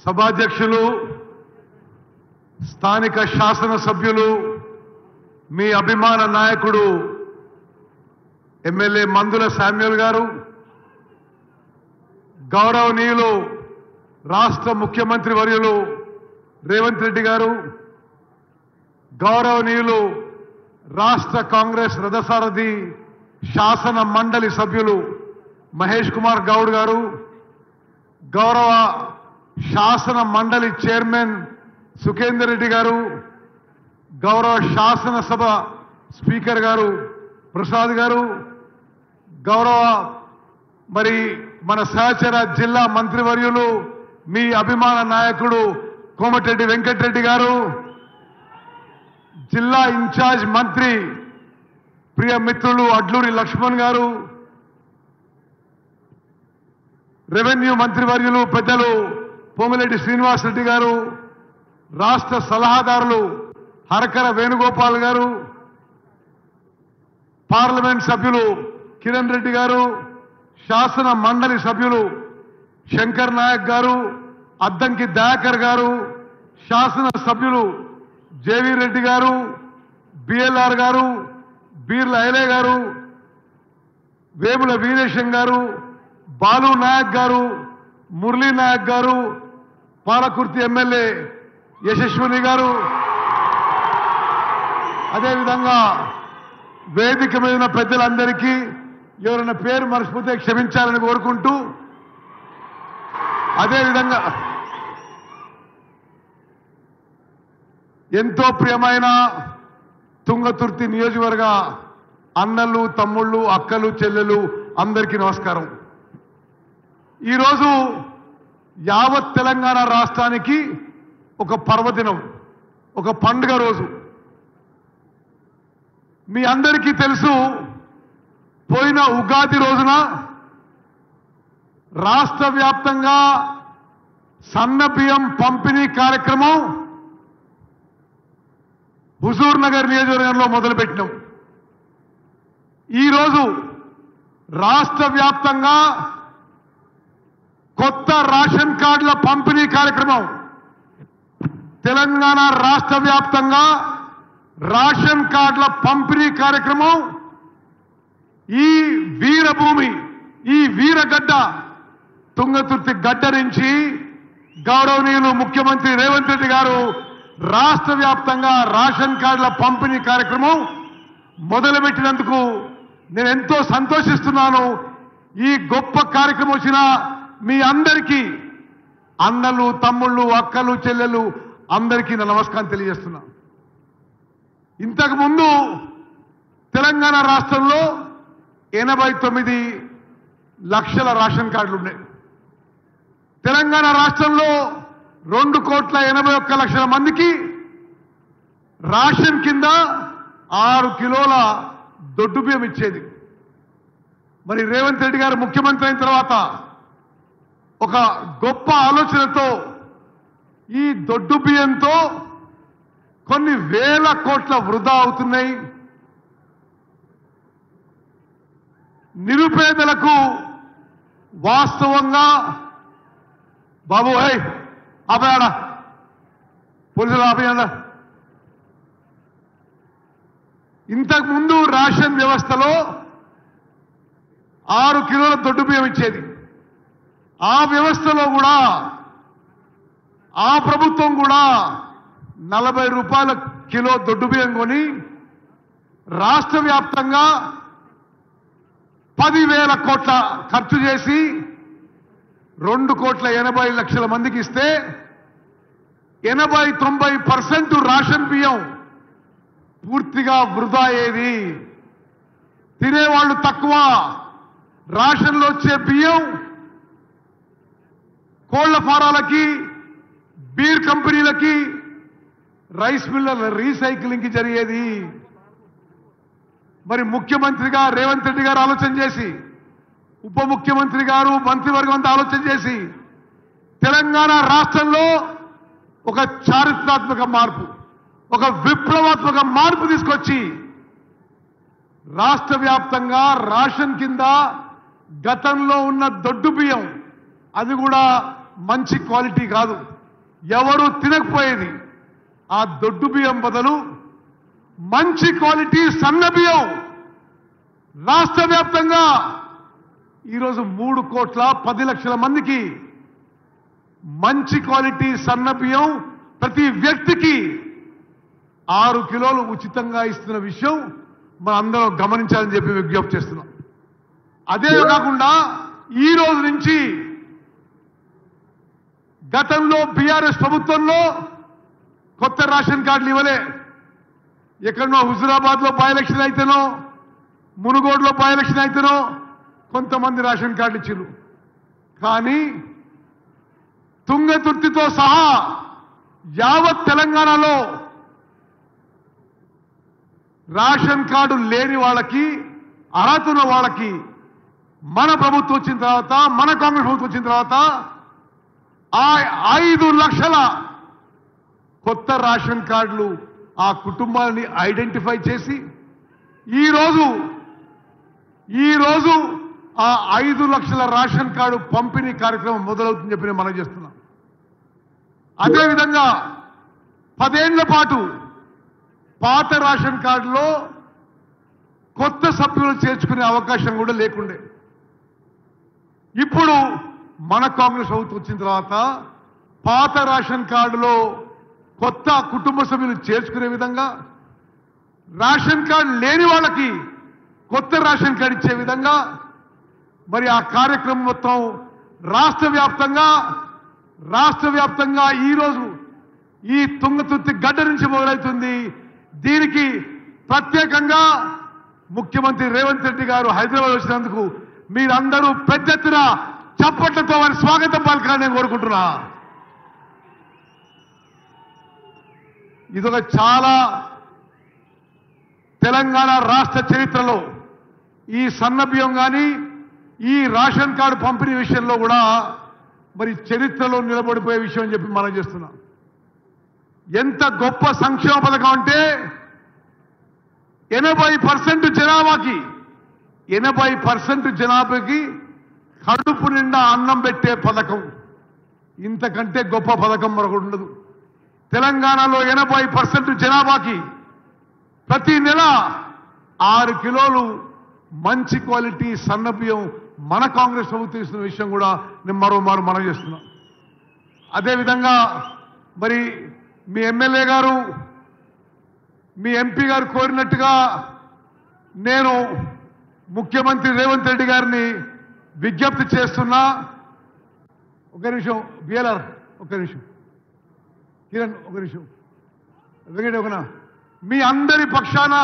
సభాధ్యక్షులు, స్థానిక శాసనసభ్యులు, మీ అభిమాన నాయకుడు ఎమ్మెల్యే మందుల శామ్యూల్ గారు, గౌరవనీయులు రాష్ట్ర ముఖ్యమంత్రి వర్యులు రేవంత్ రెడ్డి గారు, గౌరవనీయులు రాష్ట్ర కాంగ్రెస్ రథసారథి శాసన మండలి సభ్యులు మహేష్ కుమార్ గౌడ్ గారు, గౌరవ శాసన మండలి చైర్మన్ సుఖేందర్ రెడ్డి గారు, గౌరవ శాసనసభ స్పీకర్ గారు ప్రసాద్ గారు, గౌరవ మన సహచర జిల్లా మంత్రివర్యులు మీ అభిమాన నాయకుడు కోమటిరెడ్డి వెంకటరెడ్డి గారు, జిల్లా ఇన్ఛార్జ్ మంత్రి ప్రియ మిత్రులు అడ్లూరి లక్ష్మణ్ గారు, రెవెన్యూ మంత్రివర్యులు పెద్దలు పొంగులేటి శ్రీనివాసరెడ్డి గారు, రాష్ట్ర సలహాదారులు హరకర వేణుగోపాల్ గారు, పార్లమెంట్ సభ్యులు కిరణ్ రెడ్డి గారు, శాసన మండలి సభ్యులు శంకర్ నాయక్ గారు, అద్దంకి దయాకర్ గారు, శాసన సభ్యులు జేవీ రెడ్డి గారు, బిఎల్ఆర్ గారు, బీర్ల ఐలే గారు, వేముల వీరేశం గారు, బాలు నాయక్ గారు, మురళీ నాయక్ గారు, పాలకుర్తి ఎమ్మెల్యే యశస్విని గారు, అదేవిధంగా వేదిక మీద పెద్దలందరికీ ఎవరైనా పేరు మర్చిపోతే క్షమించాలని కోరుకుంటూ, అదేవిధంగా ఎంతో ప్రియమైన తుంగతుర్తి నియోజకవర్గ అన్నలు, తమ్ముళ్ళు, అక్కలు, చెల్లెలు అందరికీ నమస్కారం. ఈరోజు యావత్ తెలంగాణ రాష్ట్రానికి ఒక పర్వదినం, ఒక పండుగ రోజు. మీ అందరికీ తెలుసు, పోయిన ఉగాది రోజున రాష్ట్ర వ్యాప్తంగా సన్న బియ్యం పంపిణీ కార్యక్రమం హుజూర్ నగర్ నియోజకవర్గంలో మొదలుపెట్టినాం. ఈరోజు రాష్ట్ర వ్యాప్తంగా కొత్త రేషన్ కార్డుల పంపిణీ కార్యక్రమం, తెలంగాణ రాష్ట్ర వ్యాప్తంగా రేషన్ కార్డుల పంపిణీ కార్యక్రమం ఈ వీరభూమి, ఈ వీరగడ్డ తుంగతుర్తి గడ్డ నుంచి గౌరవనీయులు ముఖ్యమంత్రి రేవంత్ రెడ్డి గారు రాష్ట్ర వ్యాప్తంగా రేషన్ కార్డుల పంపిణీ కార్యక్రమం మొదలుపెట్టినందుకు నేను ఎంతో సంతోషిస్తున్నాను. ఈ గొప్ప కార్యక్రమం వచ్చిన మీ అందరికీ, అన్నలు, తమ్ముళ్ళు, అక్కలు, చెల్లెలు అందరికీ నా నమస్కారం తెలియజేస్తున్నా. ఇంతకుముందు తెలంగాణ రాష్ట్రంలో 89 లక్షల రేషన్ కార్డులు ఉన్నాయి. తెలంగాణ రాష్ట్రంలో 2,81,00,000 మందికి రేషన్ కింద 6 కిలోల దొడ్డు బియ్యం ఇచ్చేది. మరి రేవంత్ రెడ్డి గారు ముఖ్యమంత్రి అయిన తర్వాత ఒక గొప్ప ఆలోచనతో ఈ దొడ్డు బియ్యంతో కొన్ని వేల కోట్ల వృధా అవుతున్నాయి. నిరుపేదలకు వాస్తవంగా బాబు ఆపయాడా పోలీసులు ఆపయాడా, ఇంతకుముందు రేషన్ వ్యవస్థలో 6 కిలోల దొడ్డు బియ్యం ఇచ్చేది. ఆ వ్యవస్థలో కూడా ఆ ప్రభుత్వం కూడా 40 రూపాయల కిలో దొడ్డు బియ్యం కొని రాష్ట్ర వ్యాప్తంగా 10,000 కోట్ల ఖర్చు చేసి 2,80,00,000 మందికి ఇస్తే 80-90% రేషన్ బియ్యం పూర్తిగా వృధా అయ్యేది. తినేవాళ్ళు తక్కువ. రేషన్లో వచ్చే బియ్యం కోళ్ల ఫారాలకి, బీర్ కంపెనీలకి, రైస్ మిల్లర్ల రీసైక్లింగ్కి జరిగేది. మరి ముఖ్యమంత్రిగా రేవంత్ రెడ్డి గారు ఆలోచన చేసి, ఉప ముఖ్యమంత్రి గారు, మంత్రివర్గం అంతా ఆలోచన చేసి తెలంగాణ రాష్ట్రంలో ఒక చారిత్రాత్మక మార్పు, ఒక విప్లవాత్మక మార్పు తీసుకొచ్చి రాష్ట్ర వ్యాప్తంగా రేషన్ కింద గతంలో ఉన్న దొడ్డు బియ్యం అది కూడా మంచి క్వాలిటీ కాదు, ఎవరు తినకపోయేది. ఆ దొడ్డు బియ్యం బదులు మంచి క్వాలిటీ సన్న బియ్యం రాష్ట్ర వ్యాప్తంగా ఈరోజు 3,10,00,000 మందికి మంచి క్వాలిటీ సన్న బియ్యం ప్రతి వ్యక్తికి 6 కిలోలు ఉచితంగా ఇస్తున్న విషయం మనందరం గమనించాలని చెప్పి విజ్ఞప్తి చేస్తున్నాం. అదే కాకుండా ఈ రోజు నుంచి గతంలో బీఆర్ఎస్ ప్రభుత్వంలో కొత్త రేషన్ కార్డులు ఇవ్వలే. ఎక్కడనో హుజురాబాద్లో బై ఎలక్షన్ అయితేనో, మునుగోడులో బై ఎలక్షన్ అయితేనో కొంతమంది రేషన్ కార్డులు ఇచ్చారు. కానీ తుంగతుర్తితో సహా యావత్ తెలంగాణలో రేషన్ కార్డు లేని వాళ్ళకి, అర్హత ఉన్న వాళ్ళకి మన ప్రభుత్వం వచ్చిన తర్వాత, మన కాంగ్రెస్ ప్రభుత్వం వచ్చిన తర్వాత 5 లక్షల కొత్త రేషన్ కార్డులు ఆ కుటుంబాలని ఐడెంటిఫై చేసి ఈరోజు ఆ 5 లక్షల రేషన్ కార్డు పంపిణీ కార్యక్రమం మొదలవుతుందని చెప్పి నేను మనం చేస్తున్నాం. అదేవిధంగా 10 ఏళ్ల పాటు పాత రేషన్ కార్డులో కొత్త సభ్యులు చేర్చుకునే అవకాశం కూడా లేకుండే. ఇప్పుడు మన కాంగ్రెస్ ప్రభుత్వం వచ్చిన తర్వాత పాత రేషన్ కార్డులో కొత్త కుటుంబ సభ్యులు చేర్చుకునే విధంగా, రేషన్ కార్డు లేని వాళ్ళకి కొత్త రేషన్ కార్డు ఇచ్చే విధంగా మరి ఆ కార్యక్రమం మొత్తం రాష్ట్ర వ్యాప్తంగా ఈరోజు ఈ తుంగతుర్తి గడ్డ నుంచి మొదలవుతుంది. దీనికి ప్రత్యేకంగా ముఖ్యమంత్రి రేవంత్ రెడ్డి గారు హైదరాబాద్ వచ్చినందుకు మీరందరూ పెద్ద ఎత్తున చప్పట్లతో వారి స్వాగతం పలకాలని నేను కోరుకుంటున్నా. ఇదొక చాలా తెలంగాణ రాష్ట్ర చరిత్రలో ఈ సన్న బియ్యం కానీ ఈ రేషన్ కార్డు పంపిణీ విషయంలో కూడా మరి చరిత్రలో నిలబడిపోయే విషయం అని చెప్పి మనం చేస్తున్నాం. ఎంత గొప్ప సంక్షేమ పథకం అంటే 80% జనాభాకి కడుపు నిండా అన్నం పెట్టే పథకం. ఇంతకంటే గొప్ప పథకం మరొకటి ఉండదు. తెలంగాణలో 80% జనాభాకి ప్రతి నెల 6 కిలోలు మంచి క్వాలిటీ సన్న బియ్యం మన కాంగ్రెస్ ప్రభుత్వం ఇస్తున్న విషయం కూడా నేను మరోమారు మనం చేస్తున్నాం. అదేవిధంగా మరి మీ ఎమ్మెల్యే గారు, మీ ఎంపీ గారు కోరినట్టుగా నేను ముఖ్యమంత్రి రేవంత్ రెడ్డి గారిని విజ్ఞప్తి చేస్తున్నా. ఒక నిమిషం బిఎల్ఆర్, ఒక నిమిషం కిరణ్, ఒక నిమిషం వెంకట, ఒకనా మీ అందరి పక్షాన,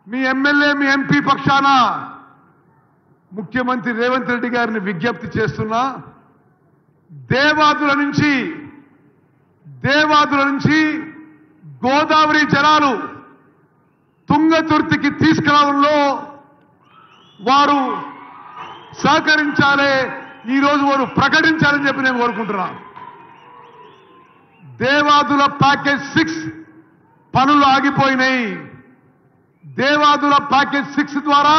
మీ ఎమ్మెల్యే మీ ఎంపీ పక్షాన ముఖ్యమంత్రి రేవంత్ రెడ్డి గారిని విజ్ఞప్తి చేస్తున్నా. దేవాదుల నుంచి గోదావరి జలాలు తుంగతుర్తికి తీసుకురావడంలో వారు సహకరించాలి, ఈరోజు వారు ప్రకటించాలని చెప్పి నేను కోరుకుంటున్నా. దేవాదుల ప్యాకేజ్ 6 పనులు ఆగిపోయినాయి. దేవాదుల ప్యాకేజ్ 6 ద్వారా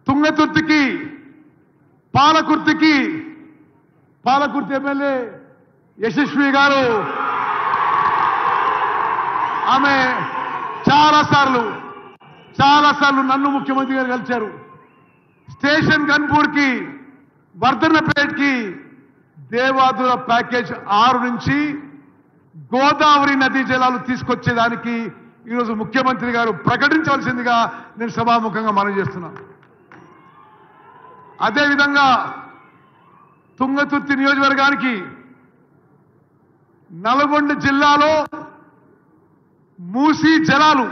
తుంగతుర్తికి, పాలకుర్తి ఎమ్మెల్యే యశస్వి గారు ఆమె చాలాసార్లు నన్ను ముఖ్యమంత్రి గారు కలిశారు. స్టేషన్ గన్పూర్కి, వర్ధన్నపేట్కి దేవాదుల ప్యాకేజ్ 6 నుంచి గోదావరి నదీ జలాలు తీసుకొచ్చేదానికి ఈరోజు ముఖ్యమంత్రి గారు ప్రకటించవలసిందిగా నేను సభాముఖంగా మనవి చేస్తున్నాను. అదేవిధంగా తుంగతుర్తి నియోజకవర్గానికి నల్గొండ జిల్లాలో మూసీ జలాలు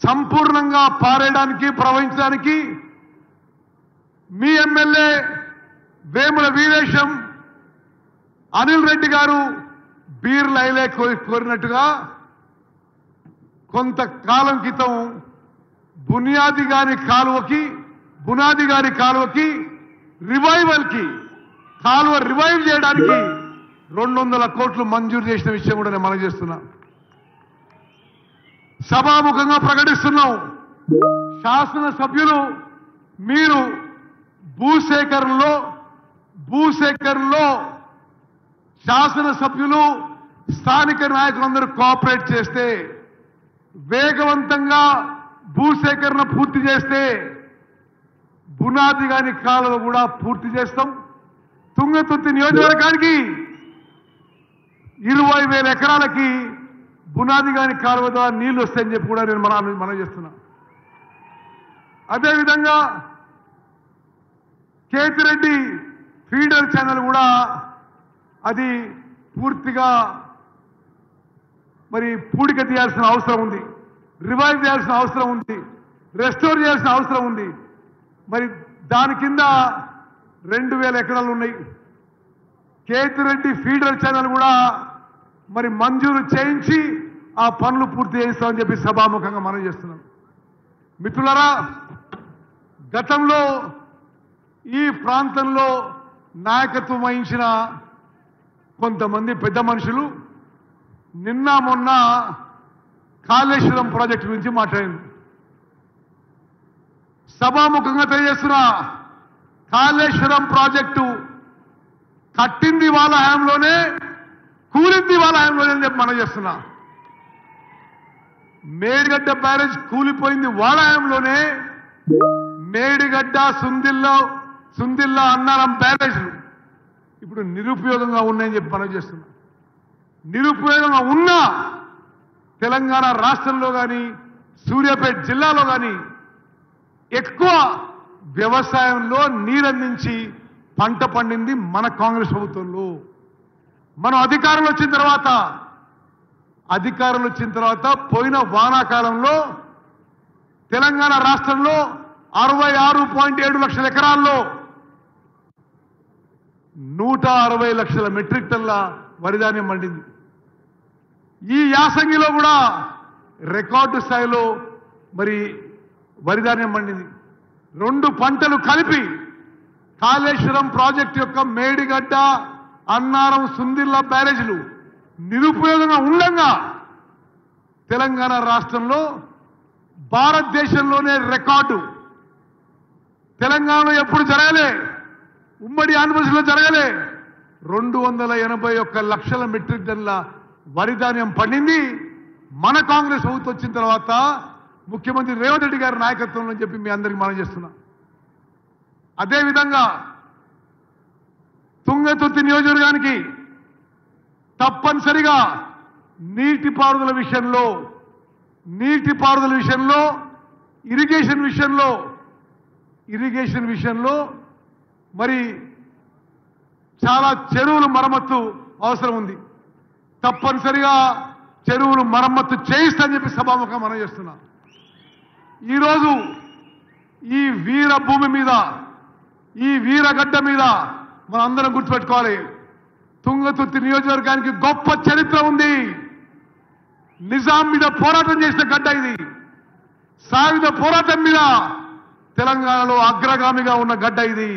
సంపూర్ణంగా పారేయడానికి, ప్రవహించడానికి మీ ఎమ్మెల్యే వేముల వీరేశం, అనిల్ రెడ్డి గారు బీర్లైలే కోరినట్టుగా కొంతకాలం క్రితం బునియాది గారి కాలువకి కాలువ రివైవ్ చేయడానికి 200 కోట్లు మంజూరు చేసిన విషయం కూడా నేను మనం చేస్తున్నా. సభాముఖంగా ప్రకటిస్తున్నాం. శాసనసభ్యులు మీరు భూసేకరణలో భూసేకరణలో శాసనసభ్యులు స్థానిక నాయకులందరూ కోఆపరేట్ చేస్తే వేగవంతంగా భూసేకరణ పూర్తి చేస్తే బునాది గాని కాలువ కూడా పూర్తి చేస్తాం. తుంగతుర్తి నియోజకవర్గానికి 20,000 ఎకరాలకి బునాది గాని కాలువ ద్వారా నీళ్లు వస్తాయని చెప్పి కూడా నేను మనం చేస్తున్నా. అదేవిధంగా కేతిరెడ్డి ఫీడర్ ఛానల్ కూడా అది పూర్తిగా మరి పూడిక తీయాల్సిన అవసరం ఉంది, రివైవ్ చేయాల్సిన అవసరం ఉంది, రెస్టోర్ చేయాల్సిన అవసరం ఉంది. మరి దాని కింద 2,000 ఎకరాలు ఉన్నాయి. కేతిరెడ్డి ఫీడర్ ఛానల్ కూడా మరి మంజూరు చేయించి ఆ పనులు పూర్తి చేయిస్తామని చెప్పి సభాముఖంగా మనం చేస్తున్నాం. మిత్రులారా, గతంలో ఈ ప్రాంతంలో నాయకత్వం వహించిన కొంతమంది పెద్ద మనుషులు నిన్న మొన్న కాళేశ్వరం ప్రాజెక్టు గురించి మాట్లాడింది. సభాముఖంగా తెలియజేస్తున్న కాళేశ్వరం ప్రాజెక్టు కట్టింది వాళ్ళ హయాంలోనే, కూలింది వాళ్ళ హయాంలోనే అని చెప్పి మనం చేస్తున్నా. మేడిగడ్డ బ్యారేజ్ కూలిపోయింది వాళ్ళ హయాంలోనే, మేడిగడ్డ సుందిల్లా అన్నారం బ్యారేజ్లు ఇప్పుడు నిరుపయోగంగా ఉన్నాయని చెప్పి మనం చేస్తున్నాం. నిరుపయోగంగా ఉన్నా తెలంగాణ రాష్ట్రంలో కానీ సూర్యాపేట జిల్లాలో కానీ ఎక్కువ వ్యవసాయంలో నీరందించి పంట పండింది మన కాంగ్రెస్ ప్రభుత్వంలో. మనం అధికారంలో వచ్చిన తర్వాత పోయిన వానాకాలంలో తెలంగాణ రాష్ట్రంలో 66.7 లక్షల ఎకరాల్లో 160 లక్షల మెట్రిక్ టన్ల వరిధాన్యం పండింది. ఈ యాసంగిలో కూడా రికార్డు స్థాయిలో మరి వరిధాన్యం పండింది. 2 పంటలు కలిపి కాళేశ్వరం ప్రాజెక్టు యొక్క మేడిగడ్డ అన్నారం సుందిల్లా బ్యారేజీలు నిరుపయోగంగా ఉండగా తెలంగాణ రాష్ట్రంలో భారతదేశంలోనే రికార్డు, తెలంగాణలో ఎప్పుడు జరగలే, ఉమ్మడి ఆంధ్రప్రదేశ్లో జరగలే, 281 లక్షల మెట్రిక్ టన్ల వరిధాన్యం పండింది మన కాంగ్రెస్ ప్రభుత్వం వచ్చిన తర్వాత ముఖ్యమంత్రి రేవంత్ రెడ్డి గారి నాయకత్వంలో చెప్పి మీ అందరికీ మనం చేస్తున్నాం. అదేవిధంగా తుంగతుర్తి నియోజకవర్గానికి తప్పనిసరిగా నీటిపారుదల విషయంలో ఇరిగేషన్ విషయంలో మరి చాలా చెరువులు మరమ్మత్తు అవసరం ఉంది. తప్పనిసరిగా చెరువులు మరమ్మత్తు చేయిస్తామని చెప్పి సభాముఖంగా మనం చేస్తున్నాం. ఈరోజు ఈ వీర భూమి మీద, ఈ వీరగడ్డ మీద మనం అందరం గుర్తుపెట్టుకోవాలి, తుంగతుర్తి నియోజకవర్గానికి గొప్ప చరిత్ర ఉంది. నిజాం మీద పోరాటం చేసిన గడ్డ ఇది. సాయుధ పోరాటం మీద తెలంగాణలో అగ్రగామిగా ఉన్న గడ్డ ఇది.